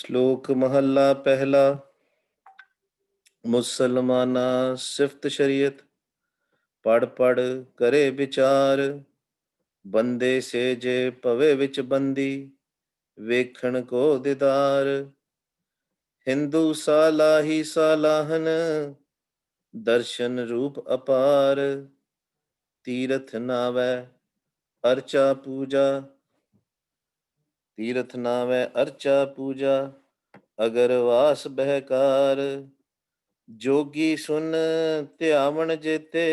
ਸ਼ਲੋਕ ਮਹੱਲਾ ਪਹਿਲਾ। ਮੁਸਲਮਾਨਾ ਸਿਫਤ ਸ਼ਰੀਅਤ, ਪੜ ਪੜ ਕਰੇ ਵਿਚਾਰ। ਬੰਦੇ ਸੇ ਜੇ ਭਵੇ ਵਿੱਚ ਬੰਦੀ, ਵੇਖਣ ਕੋ ਦਿਦਾਰ। ਹਿੰਦੂ ਸਾਲਾਹੀ ਸਾਲਾਹਨ, ਦਰਸ਼ਨ ਰੂਪ ਅਪਾਰ। ਤੀਰਥ ਨਾਵੈ ਅਰਚਾ ਪੂਜਾ, ਤੀਰਥ ਨਾਵੈ ਅਰਚਾ ਪੂਜਾ। ਅਗਰ ਵਾਸ ਬਹਿਕਾਰ, ਜੋਗੀ ਸੁਨ ਧਿਆਵਣ ਜੇਤੇ।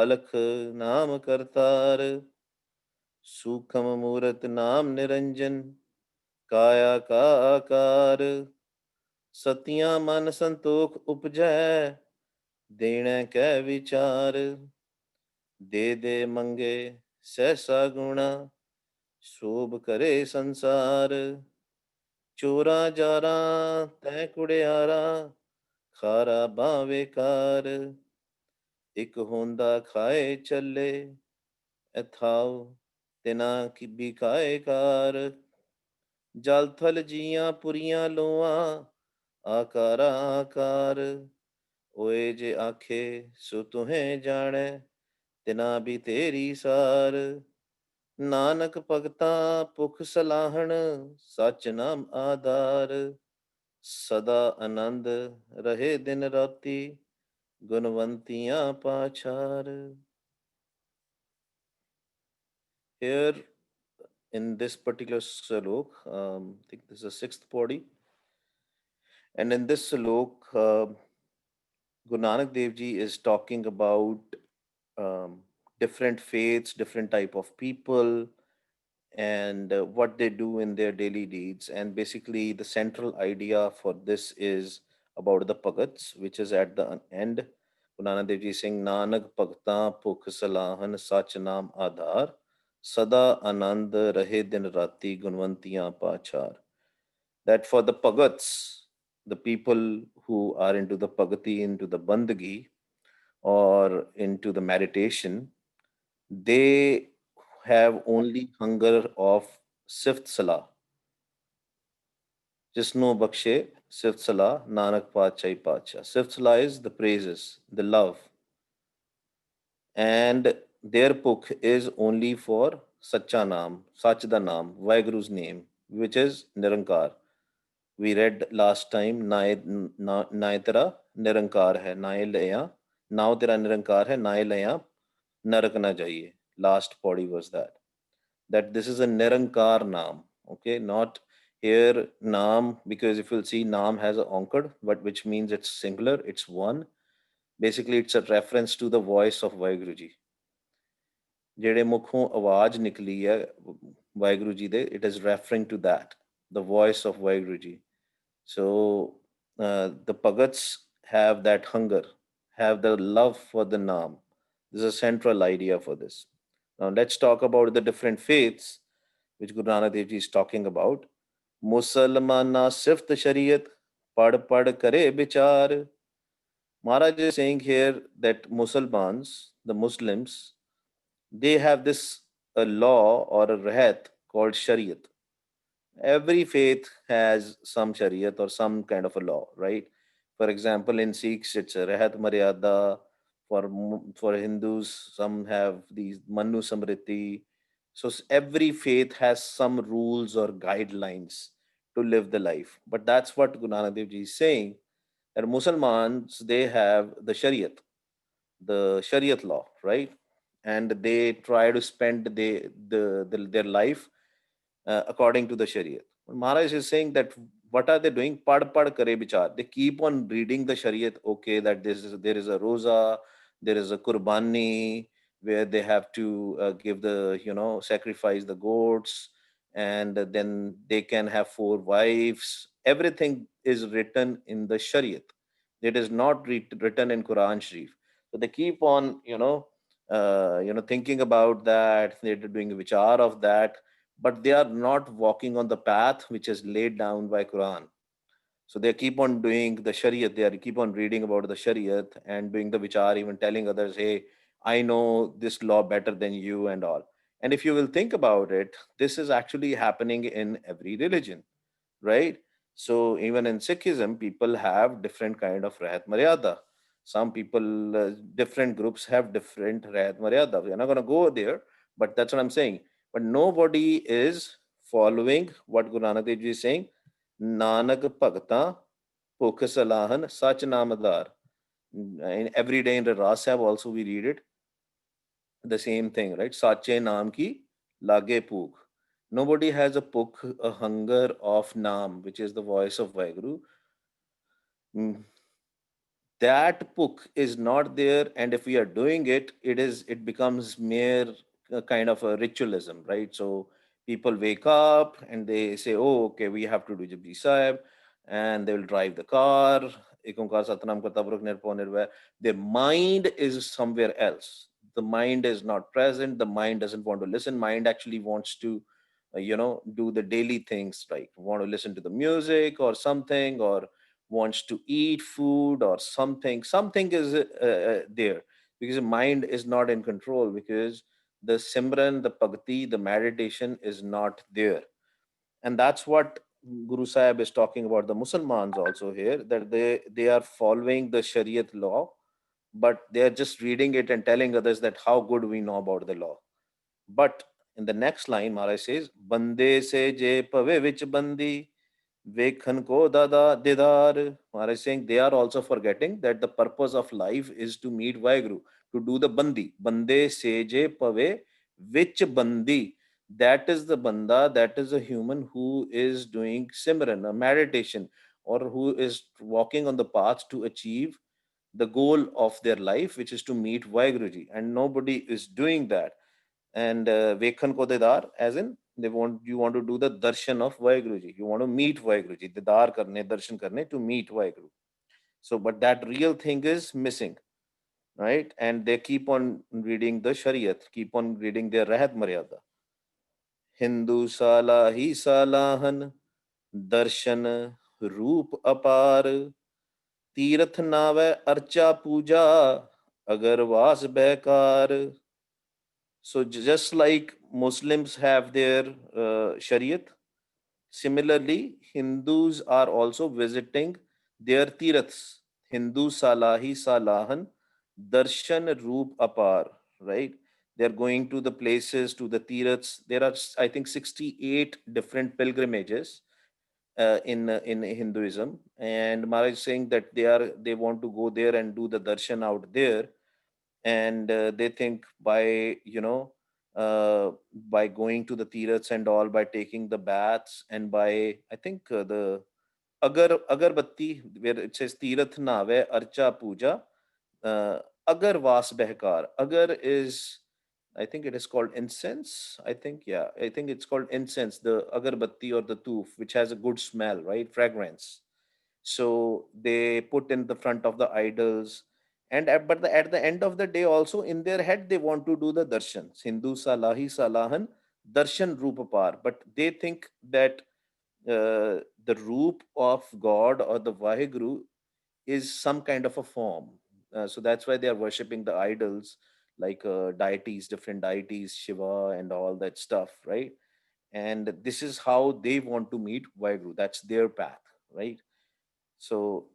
ਅਲਖ ਨਾਮ ਕਰਤਾਰ, ਸੂਖਮ ਮੂਰਤ ਨਾਮ ਨਿਰੰਜਨ। ਕਾਇਆ ਕਾ ਆਕਾਰ, ਸਤਿਆਂ ਮਨ ਸੰਤੋਖ ਉਪਜੈ। ਦੇਣੈ ਕੈ ਵਿਚਾਰ, ਦੇ ਦੇ ਮੰਗੇ ਸਹਿਸਾ ਗੁਣਾ। ਸ਼ੋਭ ਕਰੇ ਸੰਸਾਰ, ਚੋਰਾ ਜਾਰਾ ਤੈ ਕੁੜਿਆਰਾ। ਖਾਰਾ ਬਾਵੇ ਕਾਰ, ਇਕ ਹੁੰਦਾ ਖਾਏ ਚੱਲੇ। ਐਥਾਉ ਤਿਨਾ ਕੀ ਬਿਕਾਏ ਕਾਰ। ਜਲ ਥਲ ਜੀਆਂ ਪੁਰੀਆਂ ਲੋਆਂ, ਆਕਾਰਾ ਆਕਾਰ। ਓਏ ਜੇ ਆਖੇ ਸੋ ਤੁਹੇ ਜਾਣੈ, ਤਿਨਾ ਵੀ ਤੇਰੀ ਸਾਰ। ਨਾਨਕ ਭਗਤਾਂ ਭੁਖ ਸਲਾਹਣ, ਸਚ ਨਾਮ ਆਧਾਰ। ਸਦਾ ਆਨੰਦ ਰਹੇ ਦਿਨ ਰਾਤੀ, ਗੁਣਵੰਤੀਆਂ ਪਾਛਾਰ। Here in this particular slok, I think this is the sixth podi, and in this slok, Guru Nanak Dev Ji is talking about different faiths, different type of people, and what they do in their daily deeds. And basically, the central idea for this is about the Bhagats, which is at the end. Guru Nanak Dev Ji is saying, Nanak Bhagta Pukh Salahan Sach Naam Aadhar, Sada Anand Rahe Din Rati Gunwantiyan Pachar. That for the Bhagats, the people who are into the Bhagati, into the Bandagi, or into the meditation, they have only hunger of sift salah. Jisno bakshe sift salah, Nanak Pachai Pacha. Sift salah is the praises, the love. And their pukh is only for Sacha Naam, Sach da Naam, Vaiguru's name, which is Nirankar. We read last time, Nai tera Nirankar hai, Nai laya, now tera Nirankar hai, Nai laya, Narak na jaiye. Last body was that this is a Nirankar Naam, okay, not here Naam, because if you'll see, Naam has a onkad, but which means it's singular, it's one. Basically, it's a reference to the voice of Vaiguruji. ਜਿਹੜੇ ਮੁਖੋਂ ਆਵਾਜ਼ ਨਿਕਲੀ ਹੈ ਵਾਹਿਗੁਰੂ ਜੀ ਦੇ, it is referring to that, the voice of Vaiguru Ji. So the Bhagats have that hunger, have the love for the Naam. This is a central idea for this. Now let's talk about the different faiths which Guru Nanak Dev Ji is talking about. Musalmana sift shariyat, pad kare bichar. Maharaj is saying here that Musalmans, the Muslims, they have this a law or a rahat called Shariat. Every faith has some Shariat or some kind of a law, right? For example, in Sikhs, it's a Rahat Maryada. For Hindus, some have these Manu Samriti. So every faith has some rules or guidelines to live the life. But that's what Guru Nanak Dev Ji is saying, that Muslims, they have the Shariat law, right? And they try to spend their life according to the Shariat. Maharaj is saying that what are they doing? Pad kare bichar. They keep on reading the Shariat. Okay, that there is a roza, there is a kurbani where they have to give sacrifice the goats, and then they can have 4 wives. Everything is written in the Shariat. It is not written in Quran Sharif. So they keep on, thinking about that. They're doing vichar of that, but they are not walking on the path which is laid down by Quran. So they keep on doing the Shariat. They keep on reading about the Shariat and doing the vichar, even telling others, "Hey, I know this law better than you," and all. And if you will think about it, this is actually happening in every religion, right? So even in Sikhism, people have different kind of Rahat Maryada. Some people, different groups have different Rahat Maryada. We're not going to go there, but that's what I'm saying. But nobody is following what Guru Nanak Dev Ji is saying. Nanak Bhagta Pukh Salahan Sach Namadar. And every day in the Rasab also we read it, the same thing, right? Sache Naam ki lage Pukh. Nobody has a Pukh, a hunger of Naam, which is the voice of Vaheguru. Mm, that book is not there, and if we are doing it, it becomes mere kind of a ritualism, right? So people wake up and they say, oh, okay, we have to do Jabri Sahib, and they will drive the car. Ek Onkar Satnam Karta Purukh Nirpau Nirvair. Their mind is somewhere else. The mind is not present. The mind doesn't want to listen. Mind actually wants to do the daily things, like want to listen to the music or something, or wants to eat food or something is there, because the mind is not in control, because the simran, the bhakti, the meditation is not there. And that's what Guru Sahib is talking about the Muslims also here, that they are following the Shariat law, but they are just reading it and telling others that how good we know about the law. But in the next line, Maharaj says, Bande se je pave vich bandi, Vekhan ko dada didar. Maharaj is saying they are also forgetting that the purpose of life is to meet Vaheguru, to do the bandi. Bande se je pave vich bandi. That is the banda, that is a human who is doing simran, a meditation, or who is walking on the path to achieve the goal of their life, which is to meet Vaheguruji. And nobody is doing that. And Vekhan ko Didar, as in you want to do the darshan of Vaheguruji. You want to meet Vaheguruji, Didar karne, darshan karne, to meet Vaheguru. So, but that real thing is missing, right? And they keep on reading the Shariat, keep on reading their Rahat Maryada. Hindu Sala hi Salahan, Darshan Roop Apar, Tirath Nave Archa Puja, Agarvas Bekar. So just like Muslims have their Shariat, similarly Hindus are also visiting their tiraths. Hindu Salahi Salahan, Darshan Roop Apar, right? They're going to the places, to the tiraths. There are, I think, 68 different pilgrimages in Hinduism, and Maharaj is saying that they want to go there and do the darshan out there, and they think by by going to the tirats and all, by taking the baths, and by, I think, the agarbatti, where it says tirath nave archa puja, uh, agar vas behkar. Agar is, I think it is called incense. I think, yeah, I think it's called incense, the agarbatti or the toof, which has a good smell, right? Fragrance. So they put in the front of the idols, and at the end of the day, also in their head, they want to do the darshan. Hindu Salahi Salahan, Darshan Rupapar. But they think that the roop of God or the Vaheguru is some kind of a form. So that's why they are worshipping the idols, like deities, different deities, Shiva and all that stuff, right? And this is how they want to meet Vaheguru. That's their path, right? So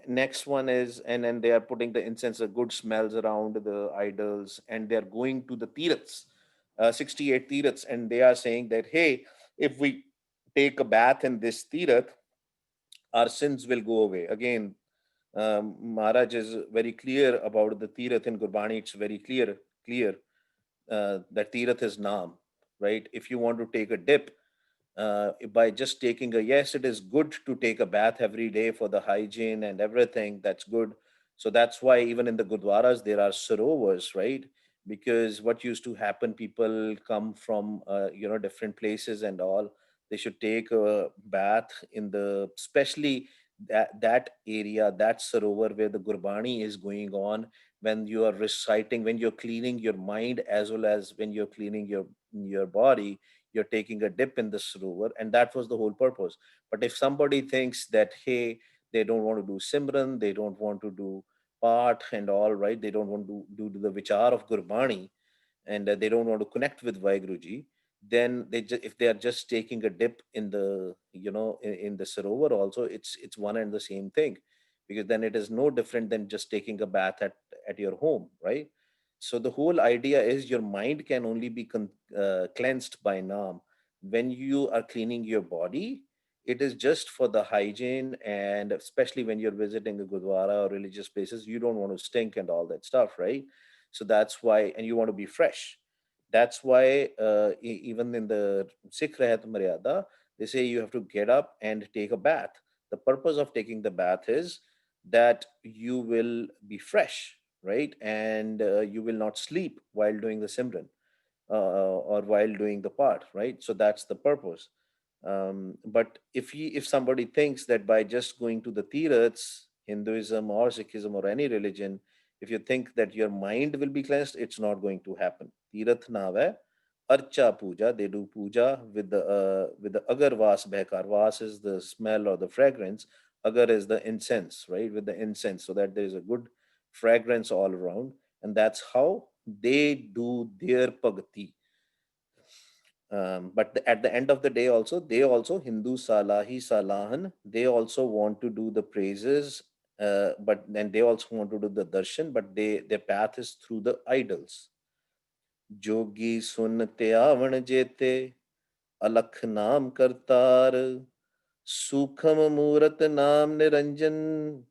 next one is, and then they are putting the incense, good smells around the idols, and they are going to the tirats, 68 tirats, and they are saying that, hey, if we take a bath in this tirat, our sins will go away. Again, Maharaj is very clear about the Tirath in Gurbani. It's very clear that Tirath is Naam, right? If you want to take a dip, by just taking a, yes, it is good to take a bath every day for the hygiene and everything. That's good. So that's why even in the Gurdwaras there are sarovars, right? Because what used to happen, people come from different places and all. They should take a bath in the, especially that area, that sarovar where the Gurbani is going on, when you are reciting, when you're cleaning your mind as well as when you're cleaning your body, you're taking a dip in the sarovar, and that was the whole purpose. But if somebody thinks that, hey, they don't want to do simran, they don't want to do part and all, right, they don't want to do the vichar of Gurbani, and they don't want to connect with Vaheguruji, then if they are just taking a dip in the, in the sarovar also, it's one and the same thing, because then it is no different than just taking a bath at your home, right? So the whole idea is your mind can only be cleansed by naam. When you are cleaning your body, it is just for the hygiene, and especially when you're visiting a gurdwara or religious places, you don't want to stink and all that stuff, right? So that's why, and you want to be fresh. That's why even in the Sikh Rahat Maryada, they say you have to get up and take a bath. The purpose of taking the bath is that you will be fresh, right? And you will not sleep while doing the Simran, or while doing the part, right? So that's the purpose. But if somebody thinks that by just going to the tirths, Hinduism or Sikhism or any religion, if you think that your mind will be cleansed, it's not going to happen. Tirath nav hai, archa puja. They do puja with the agar vas behkar. Vas is the smell or the fragrance. Agar is the incense, right? With the incense, so that there is a good fragrance all around, and that's how they do their bhakti. But at the end of the day, also they also Hindu Salahi Salahan. They also want to do the praises, but then they also want to do the darshan. But their path is through the idols. Jogi sun त्यावण जेते अलख नाम करतार सूखम मूरत नाम Niranjan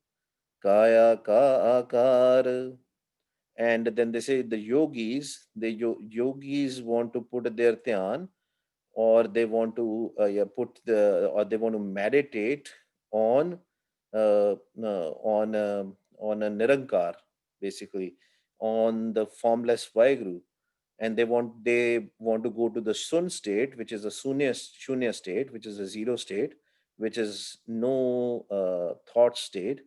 kaya ka akar. And then they say the yogis, yogis want to put their dhyan, or they want to yeah, put the or they want to meditate on uh, uh, on uh, on a nirankar, basically, on the formless Vaheguru. And they want to go to the sun state, which is a shunya state, which is a zero state, which is no thought state.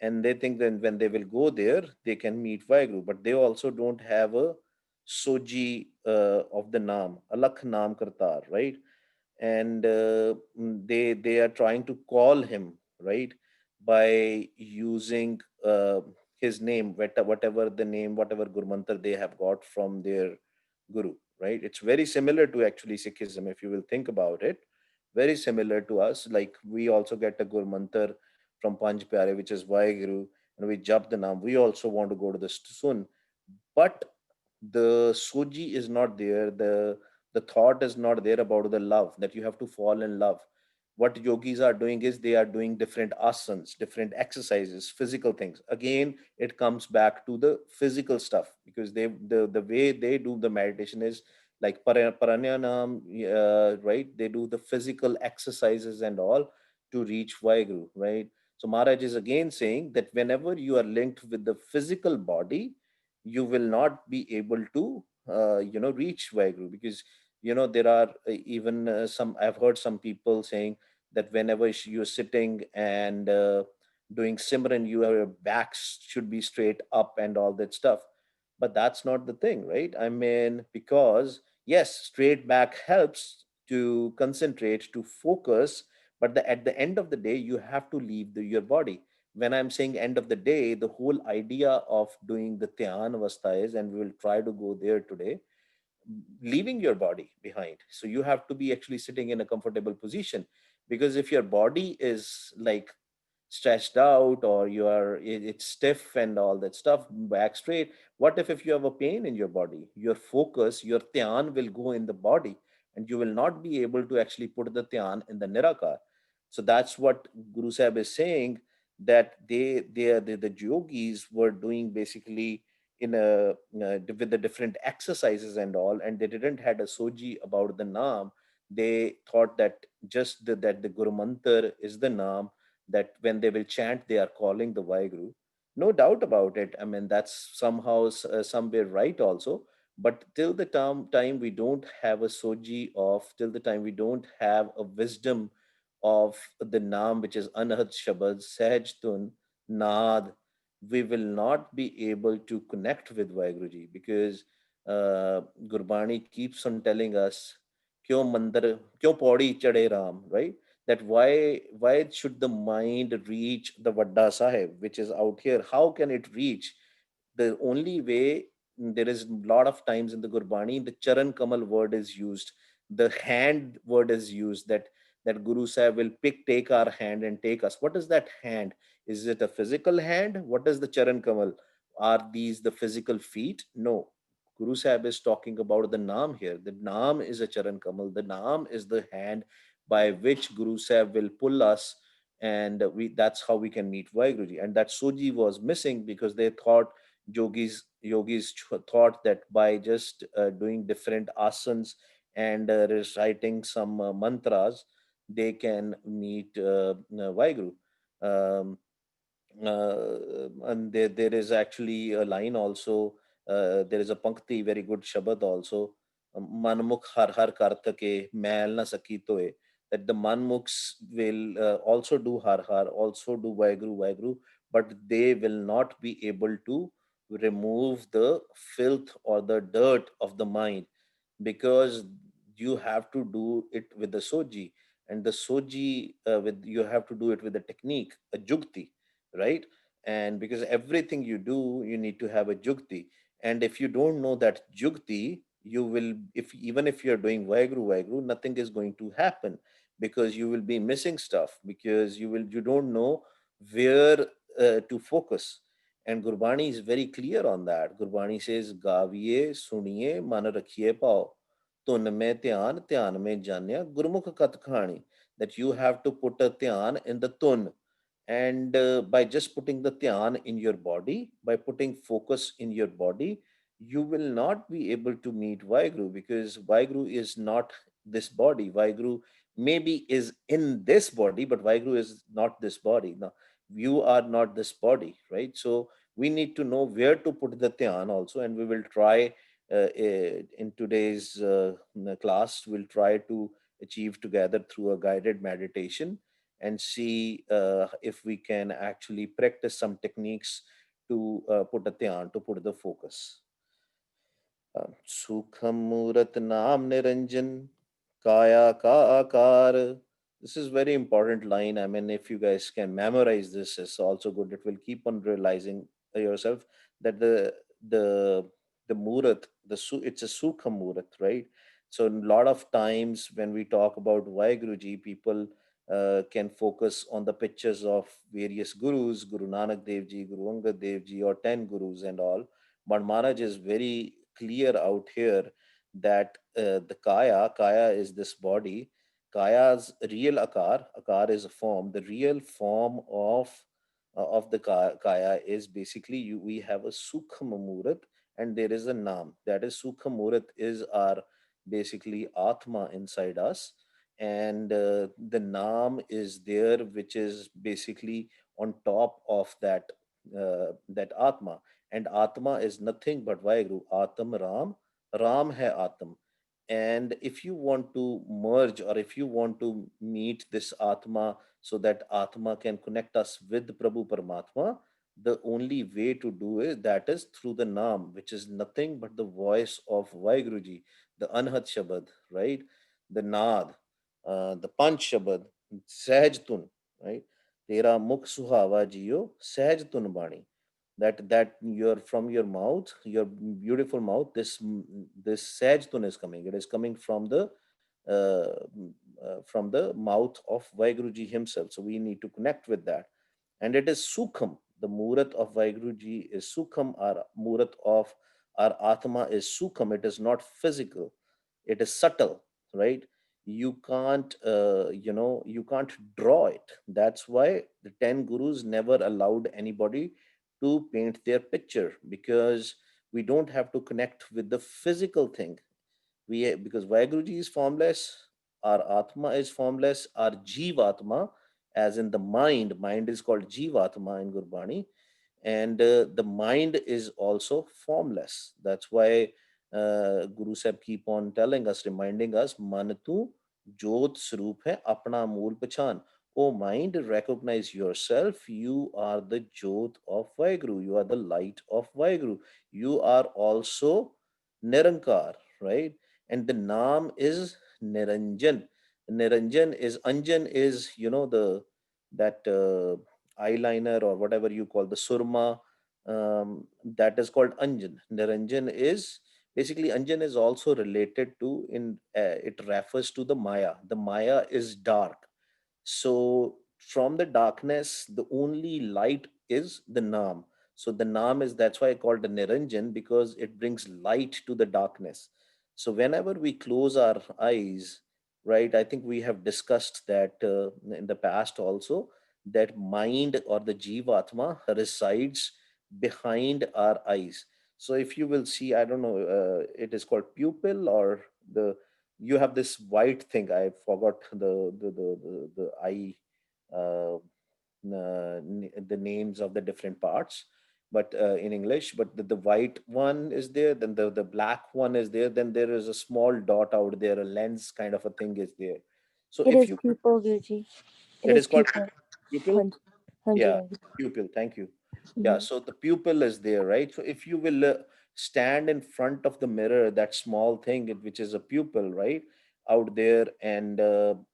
And they think that when they will go there, they can meet Vaheguru. But they also don't have a soji of the Naam, Alakh Naam Kartar, right? And they are trying to call him, right, by using his name, whatever the name, whatever Guru Mantra they have got from their Guru, right? It's very similar to actually Sikhism, if you will think about it. Very similar to us. Like we also get a Guru Mantra from Panj Pyare, which is Vaheguru, and we jap the Naam. We also want to go to the Sun, but the soji is not there. The thought is not there about the love, that you have to fall in love. What yogis are doing is they are doing different asanas, different exercises, physical things. Again, it comes back to the physical stuff, because the way they do the meditation is like paranyanam, right? They do the physical exercises and all to reach Vaheguru, right? So Maharaj is again saying that whenever you are linked with the physical body, you will not be able to reach Vaheguru, because there are even some, I've heard some people saying that whenever you're sitting and doing Simran, your backs should be straight up and all that stuff. But that's not the thing, right? I mean, because yes, straight back helps to concentrate, to focus, but at the end of the day, you have to leave your body. When I'm saying end of the day, the whole idea of doing the Dhyan Avastha is, and we will try to go there today, leaving your body behind. So you have to be actually sitting in a comfortable position, because if your body is like stretched out, or it's stiff and all that stuff, back straight, what if you have a pain in your body? Your focus, your dhyan will go in the body, and you will not be able to actually put the dhyan in the nirakar. So that's what Guru Sahib is saying, that the yogis were doing basically with the different exercises and all, and they didn't had a soji about the naam. They thought that just that the Guru Mantar is the naam, that when they will chant, they are calling the Vaheguru. No doubt about it. I mean, that's somehow somewhere right also. But till the time we don't have a soji of, till the time we don't have a wisdom of the Naam, which is Anahad Shabad, Sahaj Tun, Naad, we will not be able to connect with Vaheguruji, because Gurbani keeps on telling us, Kyo mandar, kyo paudi chade Ram, right? That why should the mind reach the Vadda Sahib, which is out here? How can it reach? The only way, there is a lot of times in the Gurbani, the Charan Kamal word is used, The hand word is used, that Guru Sahib will take our hand and take us. What is that hand? Is it a physical hand? What is the Charan Kamal? Are these the physical feet? No. Guru Sahib is talking about the Naam here. The Naam is a Charan Kamal. The Naam is the hand by which Guru Sahib will pull us, and that's how we can meet Vaheguruji. And that Soji was missing because they thought yogis thought that by just doing different asanas and reciting some mantras, they can meet Vaheguru. Um, and there is actually a line also. There is a pankti, very good shabad also. Manmukh har har kartake, mail na saki toye. That the manmukhs will also do har, also do Vaheguru, but they will not be able to remove the filth or the dirt of the mind, because you have to do it with the soji, and the soji with you have to do it with a technique, a jukti, right? And because everything you do, you need to have a jukti. And if you don't know that jukti, you will, if even if you're doing Vaheguru, nothing is going to happen, because you will be missing stuff, because you don't know where to focus. And Gurbani is very clear on that. Gurbani says, Gaviye, Suniye, Mana Rakhiye Pao. Tun mein dhyan, dhyan mein janya, Gurmukh kat khani. That you have to put a dhyan in the tun. And by just putting the dhyan in your body, by putting focus in your body, you will not be able to meet Vaheguru, because Vaheguru is not this body. Vaheguru maybe is in this body, but Vaheguru is not this body. Now, you are not this body, right? So we need to know where to put the dhyan also, and we will try in today's class, we'll try to achieve together through a guided meditation, and see if we can actually practice some techniques to put a dhyan, to put the focus. Sukham Murat Naam Niranjan Kaya Ka Akar. This is very important line. I mean, if you guys can memorize this, it's also good. It will keep on realizing yourself that the the Murat, it's a Sukha Murat, right? So a lot of times when we talk about Vaheguruji, people can focus on the pictures of various gurus, Guru Nanak Dev Ji, Guru Angad Dev Ji, or 10 gurus and all. But Maharaj is very clear out here that kaya is this body. Kaya's real akar is a form. The real form of the kaya is basically we have a Sukha Murat, and there is a Naam. That is Sukha Murat is our basically Atma inside us. And the Naam is there, which is basically on top of that Atma. And Atma is nothing but Vaheguru. Atam Ram, Ram hai Atam. And if you want to merge, or if you want to meet this Atma, so that Atma can connect us with Prabhu Paramatma, the only way to do it, that is through the Naam, which is nothing but the voice of Vaheguruji, the Anhat Shabad, right? The Naad, the Panch Shabad, Sahaj Tun, right? Tera Mukh Suhava Jiyo, Sahaj Tun Bani. That your from your mouth, your beautiful mouth, this Sahaj Tun is coming. It is coming from the mouth of Vaheguruji himself. So we need to connect with that. And it is Sukham. The Murat of Vaheguruji is Sukham. Our Murat of our Atma is Sukham. It is not physical. It is subtle, right? You can't draw it. That's why the 10 gurus never allowed anybody to paint their picture, because we don't have to connect with the physical thing. Because Vaheguruji is formless, our Atma is formless, our Jivatma, as in the mind is called Jivatma in Gurbani, and the mind is also formless. That's why Guru Sahib keep on telling us, reminding us, Man tu Jot Swarup hai apna mool pachan. Oh mind, recognize yourself. You are the Jot of Vaheguru. You are the light of Vaheguru. You are also Nirankar, right? And the Naam is Niranjan. Niranjan is Anjan is that eyeliner or whatever you call the surma, that is called Anjan. Niranjan is Basically, Anjan is also related to, in it refers to the Maya. The Maya is dark. So from the darkness, the only light is the Naam. So the Naam is, that's why I called the Niranjan, because it brings light to the darkness. So whenever we close our eyes, right, I think we have discussed that in the past also, that mind or the Jivatma resides behind our eyes. So if you will see, I don't know, it is called pupil, or the, you have this white thing. I forgot the eye, uh, the names of the different parts, but in English. But the white one is there, then the black one is there, then there is a small dot out there, a lens kind of a thing is there. So It if is you, pupil, Guruji. It it is is called pupil. pupil. Hanji, hanji, Yeah, hanji. pupil. Thank you. Yeah, Mm-hmm. so the pupil is there, right? So if you will stand in front of the mirror, that small thing, which is a pupil, right, out there, and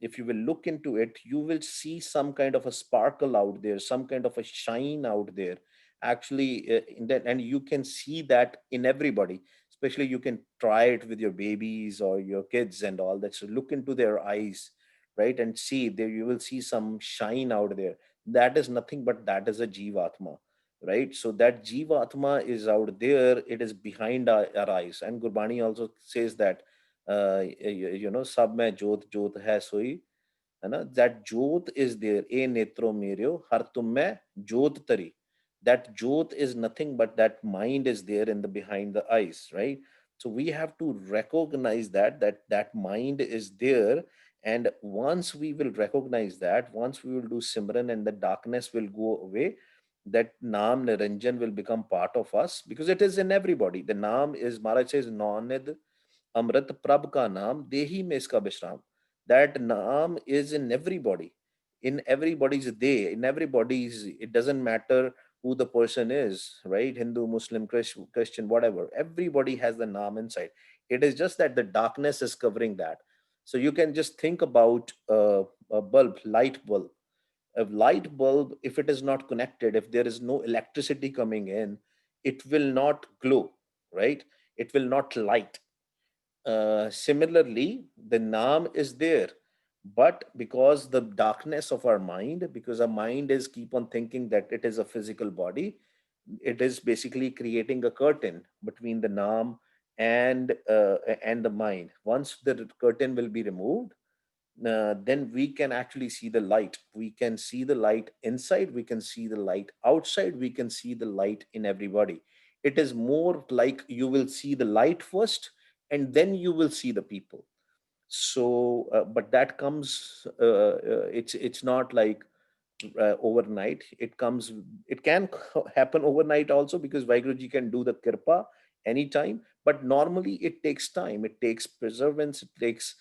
if you will look into it, you will see some kind of a sparkle out there, some kind of a shine out there. Actually, in that, and you can see that in everybody. Especially, you can try it with your babies or your kids and all that. So look into their eyes, right, and see there. You will see some shine out there. That is nothing but that is a Jivatma, right? So that Jivatma is out there, it is behind our eyes. And Gurbani also says that, Sab mein jyot jyot hai soi, है ना, that jyot is there, ए नेत्रो मेर्यो हर तुम में jyot tari. That jyot is nothing but that mind is there in the behind the eyes, right? So we have to recognize that mind is there. And once we will recognize that, once we will do Simran, and the darkness will go away, that Naam Niranjan will become part of us, because it is in everybody. The Naam is, Maharaj says, Nonid Amrit Prabh ka naam, Dehi mein iska Bishram. That naam is in everybody. In everybody's day, in everybody's, it doesn't matter who the person is, right? Hindu, Muslim, Christian, whatever. Everybody has the naam inside. It is just that the darkness is covering that. So you can just think about a bulb, light bulb. A light bulb, if it is not connected, if there is no electricity coming in, it will not glow, right? It will not light. Similarly, the naam is there, but because the darkness of our mind, because our mind is keep on thinking that it is a physical body, it is basically creating a curtain between the naam and the mind. Once the curtain will be removed, then we can actually see the light. We can see the light inside, we can see the light outside, we can see the light in everybody. It is more like you will see the light first, and then you will see the people. So but that comes, it's not like overnight. It comes, it can happen overnight also, because Vaiguruji can do the kirpa anytime. But normally it takes time, it takes perseverance, it takes,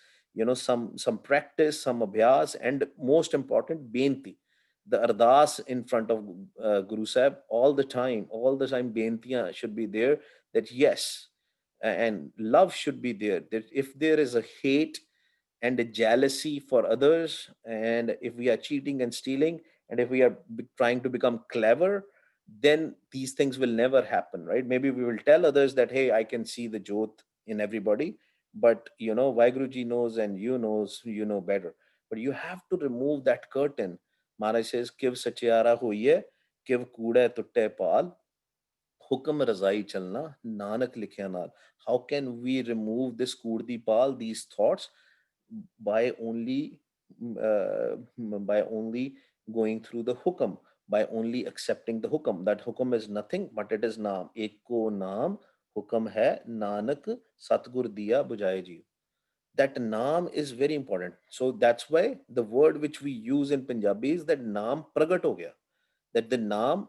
some practice, some abhyas, and most important, benti, the ardas in front of Guru Sahib. All the time bentiyan should be there, that yes, and love should be there. That if there is a hate and a jealousy for others, and if we are cheating and stealing, and if we are trying to become clever, then these things will never happen, right? Maybe we will tell others that, hey, I can see the jyot in everybody, but Vaiguruji knows, and you know better. But you have to remove that curtain. Maharaj says, kiv sachiara hoiye, kiv kooda tutte paal, Hukam Razai Chalna, Nanak Likhya Naal. How can we remove this Kurdi Pal, these thoughts, by only by only going through the hukam, by only accepting the hukam? That hukam is nothing but it is naam. Eko naam hukam hai, Nanak Satgur diya bujaye ji. That naam is very important. So that's why the word which we use in Punjabi is that naam pragat ho gaya, that the naam,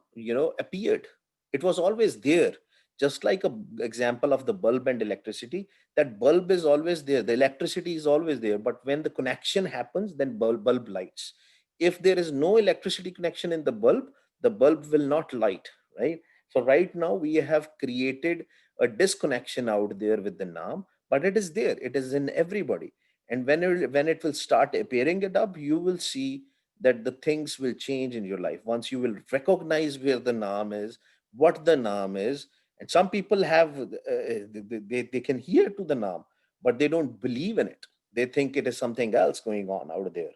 appeared. It was always there. Just like a example of the bulb and electricity, that bulb is always there. The electricity is always there. But when the connection happens, then bulb lights. If there is no electricity connection in the bulb will not light, right? So right now we have created a disconnection out there with the naam, but it is there. It is in everybody. And when it will start appearing it up, you will see that the things will change in your life. Once you will recognize where the naam is, what the naam is, And some people have they can hear to the naam, but they don't believe in it. They think it is something else going on out there,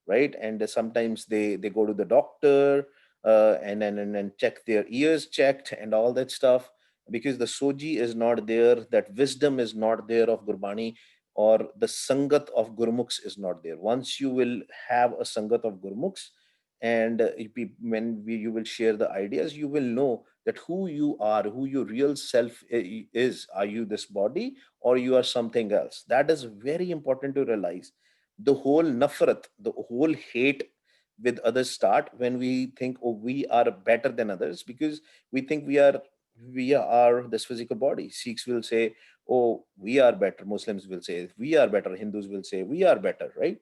right? And sometimes they go to the doctor, and check their ears checked and all that stuff, because the soji is not there, that wisdom is not there of Gurbani, or the sangat of Gurmukhs is not there. Once you will have a sangat of Gurmukhs, and you will share the ideas, you will know that who you are, who your real self is. Are you this body, or you are something else? That is very important to realize. The whole nafrat, the whole hate with others start when we think, oh, we are better than others, because we think we are this physical body. Sikhs will say, oh, we are better. Muslims will say we are better. Hindus will say we are better, right?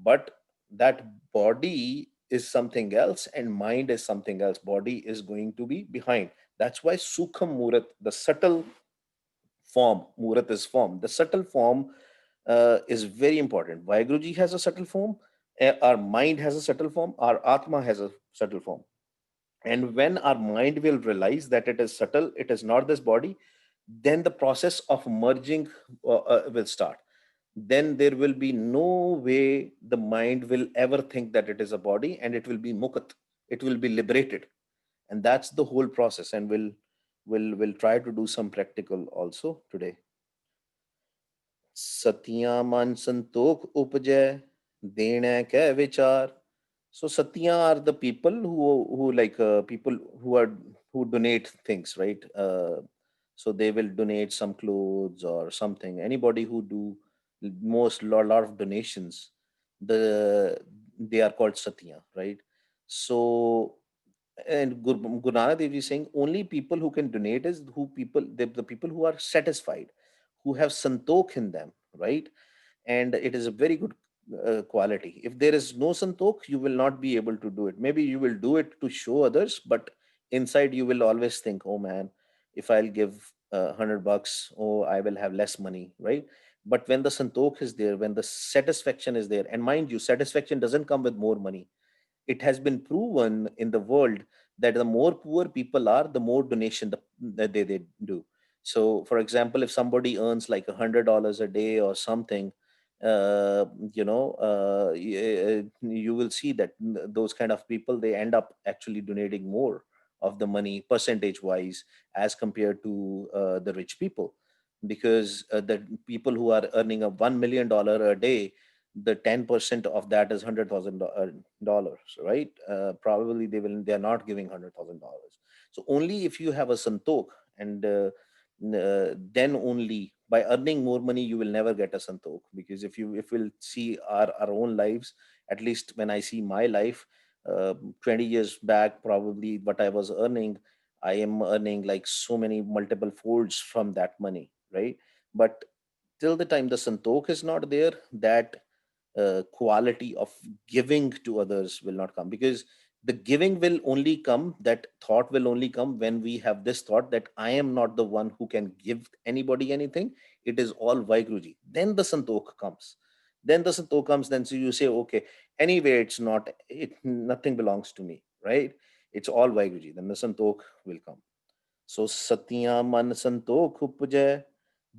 But that body is something else and mind is something else. Body is going to be behind. That's why Sukham Murat, the subtle form, Murat is form. The subtle form is very important. Vaiguruji has a subtle form, our mind has a subtle form, our Atma has a subtle form. And when our mind will realize that it is subtle, it is not this body, then the process of merging will start. Then there will be no way the mind will ever think that it is a body, and it will be mukat, it will be liberated. And that's the whole process. And we'll try to do some practical also today. Satya man santokh upajay, dena ke vichar. So Satya are the people who like people who donate things, right? So they will donate some clothes or something. Anybody who do lot of donations, they are called Satya, right? So, and Guru Nanak Dev Ji is saying only people who can donate is the people who are satisfied, who have santokh in them, right? And it is a very good quality. If there is no santokh, you will not be able to do it. Maybe you will do it to show others, but inside you will always think, oh man, if I'll give $100, oh, I will have less money, right? But when the santokh is there, when the satisfaction is there, and mind you, satisfaction doesn't come with more money. It has been proven in the world that the more poor people are, the more donation that they do. So for example, if somebody earns like $100 a day or something, you will see that those kind of people, they end up actually donating more of the money percentage wise as compared to the rich people, because the people who are earning a $1 million a day, the 10% of that is $100,000, right? Probably they are not giving $100,000. So only if you have a santokh, and then only by earning more money you will never get a santokh. Because if we'll see our own lives, at least when I see my life, 20 years back, probably what I was earning, I am earning like so many multiple folds from that money, right? But till the time the santokh is not there, that quality of giving to others will not come. Because the giving will only come, that thought will only come when we have this thought that I am not the one who can give anybody anything. It is all Vaiguruji. Then the santokh comes. Then so you say, okay, anyway, nothing belongs to me, right? It's all Vaiguruji. Then the santokh will come. So Satya man santokh upajay,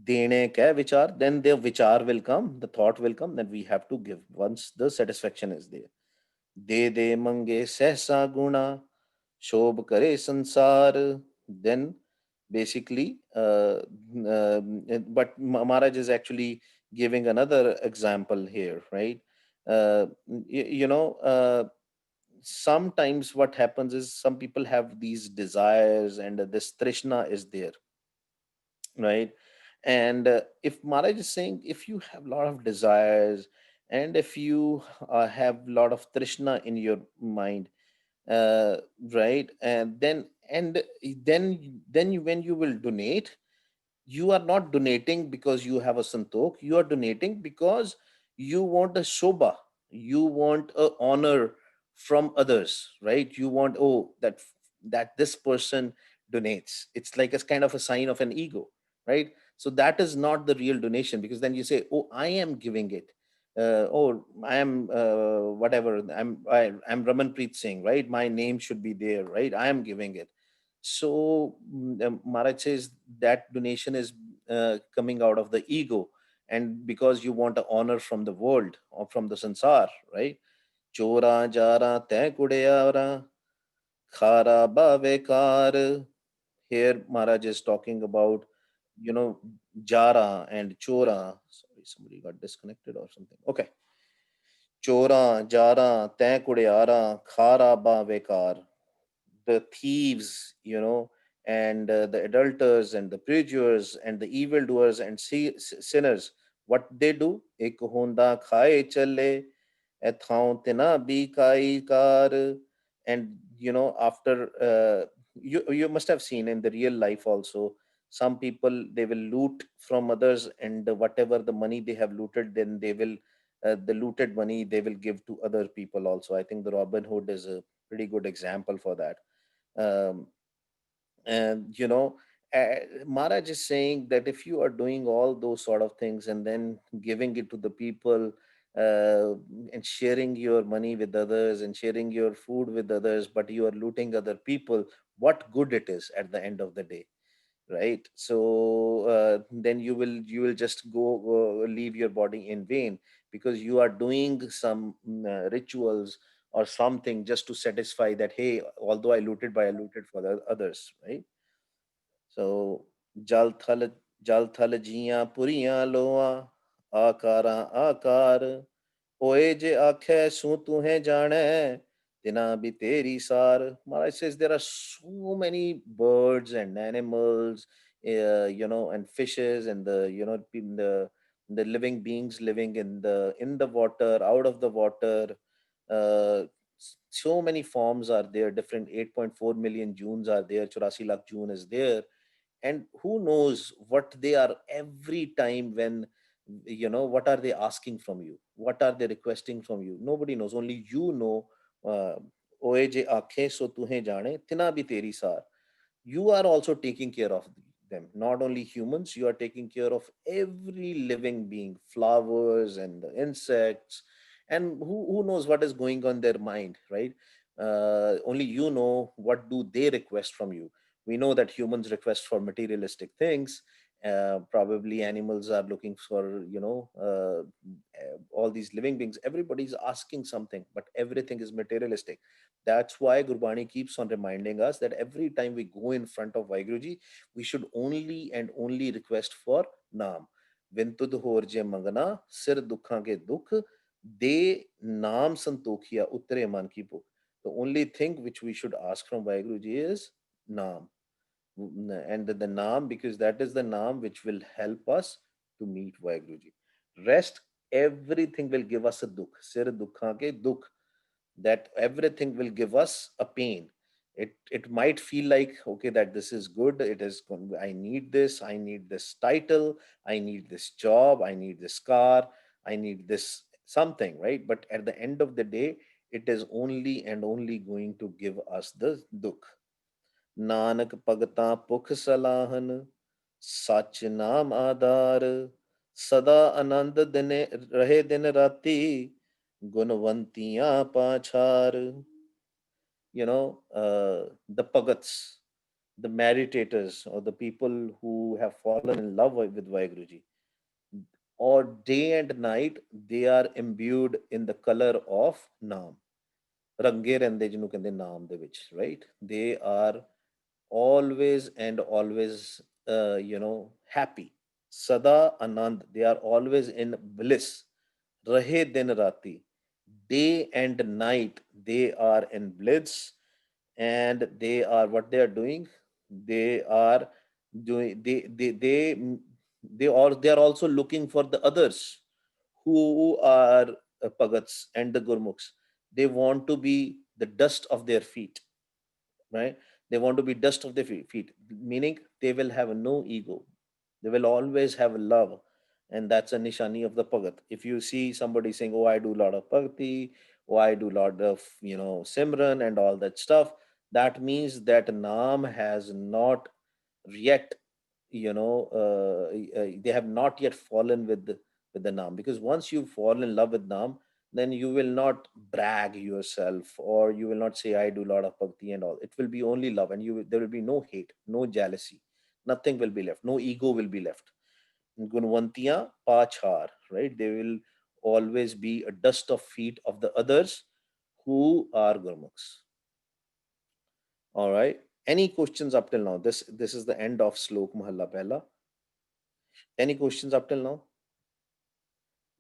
dene ka vichar, then the vichar will come, the thought will come, then we have to give once the satisfaction is there. De de mange sehsa guna, shobh kare sansar. Then basically, but Maharaj is actually giving another example here, right? Sometimes what happens is some people have these desires, and this trishna is there, right? And if Maharaj is saying, if you have a lot of desires, and if you have a lot of trishna in your mind, uh, right, when you will donate, you are not donating because you have a santokh. You are donating because you want a shobha, you want a honor from others, right? You want, oh, that this person donates. It's like a kind of a sign of an ego, right? So that is not the real donation, because then you say, oh, I am giving it. Oh, I am whatever, I'm Ramanpreet Singh, right? My name should be there, right? I am giving it. So Maharaj says that donation is coming out of the ego, and because you want a honor from the world or from the sansar, right? Chora jara te kudeyara khara bavekar. Here Maharaj is talking about, you know, jara and chora. Sorry, somebody got disconnected or something. Okay. Chora jara te kudeyara khara bavekar, the thieves, and the adulterers and the perjurers and the evildoers and sinners, what they do? Ek honda khaye chale, ethaun tina bi kai kar. And after you must have seen in the real life also, some people, they will loot from others, and whatever the money they have looted, then they will the looted money they will give to other people also. I think the Robin Hood is a pretty good example for that. um, and Maharaj is saying that if you are doing all those sort of things and then giving it to the people, uh, and sharing your money with others and sharing your food with others, but you are looting other people, what good it is at the end of the day, right? So then you will just go leave your body in vain, because you are doing some rituals or something just to satisfy that, hey, although I looted, but I looted for the others, right? So jal thal jal thal jiyan puriyan loa akara akar hoye je akhe su tuhe jane tina bhi teri sar. Maharaj says there are so many birds and animals, and fishes, and the living beings living in the water, out of the water. uh, so many forms are there, different 8.4 million Junes are there, 84 lakh June is there. And who knows what they are every time, when what are they asking from you, what are they requesting from you? Nobody knows, only you know. uh, Oye je aankhein so tuhe jaane tina bhi teri sar. You are also taking care of them, not only humans, you are taking care of every living being, flowers and the insects. And who knows what is going on their mind, right? Only you know what do they request from you. We know that humans request for materialistic things. Probably animals are looking for, all these living beings, everybody's asking something, but everything is materialistic. That's why Gurbani keeps on reminding us that every time we go in front of Vaiguruji, we should only and only request for Naam. Vintud horje mangana, sir dukhan ke dukh, de naam santokhiya utre man ki bhukh. The only thing which we should ask from Vaiguruji is Naam. And the Naam, because that is the Naam which will help us to meet Vaiguruji. Rest, everything will give us a dukh. Sir dukhan ke dukh, that everything will give us a pain. It might feel like, okay, that this is good, I need this, I need this title, I need this job, I need this car, I need this something, right? But at the end of the day, it is only and only going to give us the dukh. Nanak Bhagata Pukh Salahan, Sach Naam Aadhar, Sada Anand Dine Rahe Din Rati, Gunvantiya Pachar. The Pagats, the meditators, or the people who have fallen in love with Vaiguruji, or day and night, they are imbued in the color of Naam. Range ਰਹਿੰਦੇ ਜਿਹਨੂੰ ਕਹਿੰਦੇ ਨਾਮ ਦੇ ਵਿੱਚ, right? They are always and always, happy. Sada Anand, they are always in bliss. Rahe din rati, day and night, they are in bliss. And they are, what they are doing, they are doing they are also looking for the others who are pagats and the gurmukhs. They want to be the dust of their feet, right? They want to be dust of their feet, meaning they will have no ego. They will always have love. And that's a nishani of the pagat. If you see somebody saying, oh, I do a lot of bhakti, oh, I do a lot of, simran and all that stuff, that means that Naam has not yet, they have not yet fallen with the Naam. Because once you fall in love with Naam, then you will not brag yourself, or you will not say I do a lot of bhakti and all. It will be only love, and there will be no hate, no jealousy, nothing will be left, no ego will be left. Gunwantiya pachar, right? They will always be a dust of feet of the others who are gurmukhs. All right, any questions up till now? This is the end of slok mahalla pehla. Any questions up till now?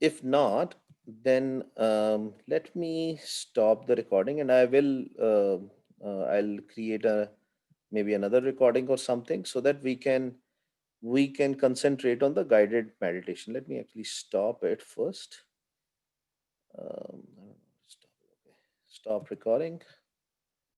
If not, then let me stop the recording, and I'll create a maybe another recording or something, so that we can concentrate on the guided meditation. Let me actually stop it first. I don't know, stop recording.